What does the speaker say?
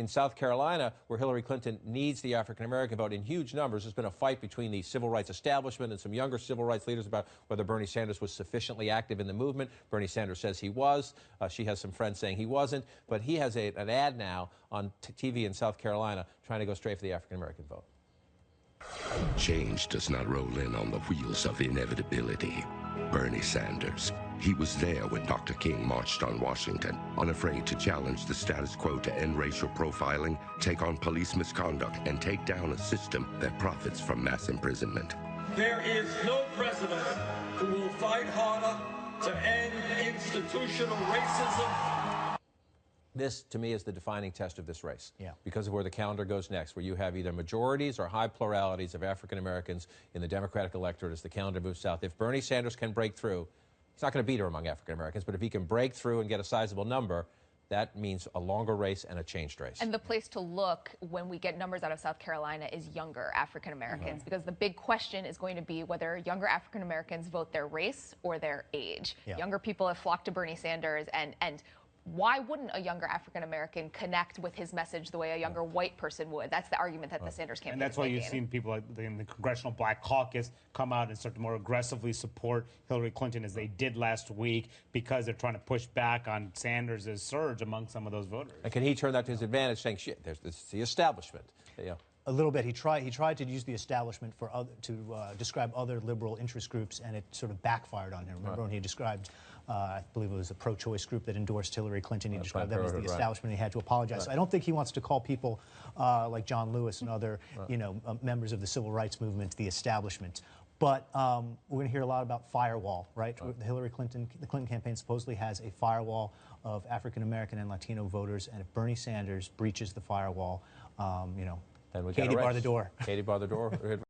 in South Carolina, where Hillary Clinton needs the African-American vote in huge numbers, there's been a fight between the civil rights establishment and some younger civil rights leaders about whether Bernie Sanders was sufficiently active in the movement. Bernie Sanders says he was. She has some friends saying he wasn't. But he has an ad now on TV in South Carolina trying to go straight for the African-American vote. Change does not roll in on the wheels of inevitability. Bernie Sanders. He was there when Dr. King marched on Washington, unafraid to challenge the status quo to end racial profiling, take on police misconduct, and take down a system that profits from mass imprisonment. There is no president who will fight harder to end institutional racism. This, to me, is the defining test of this race. Yeah. Because of where the calendar goes next, where you have either majorities or high pluralities of African Americans in the Democratic electorate as the calendar moves south. If Bernie Sanders can break through, he's not going to beat her among African Americans, but if he can break through and get a sizable number, that means a longer race and a changed race. And the place to look when we get numbers out of South Carolina is younger African Americans, because the big question is going to be whether younger African Americans vote their race or their age. Yeah. Younger people have flocked to Bernie Sanders, and why wouldn't a younger African American connect with his message the way a younger white person would? That's the argument that the Sanders campaign is making. And that's why you've seen people like in the Congressional Black Caucus come out and start to more aggressively support Hillary Clinton as they did last week, because they're trying to push back on Sanders' surge among some of those voters. And can he turn that to his advantage, saying, shit, there's the establishment? Yeah. A little bit. He tried to use the establishment for describe other liberal interest groups, and it sort of backfired on him. Remember when he described, I believe it was a pro-choice group that endorsed Hillary Clinton. He described them as the establishment. He had to apologize. So I don't think he wants to call people like John Lewis and other, members of the civil rights movement the establishment. But we're going to hear a lot about firewall, right? The Clinton campaign supposedly has a firewall of African American and Latino voters, and if Bernie Sanders breaches the firewall, Then we Katie bar the door. Katie bar the door.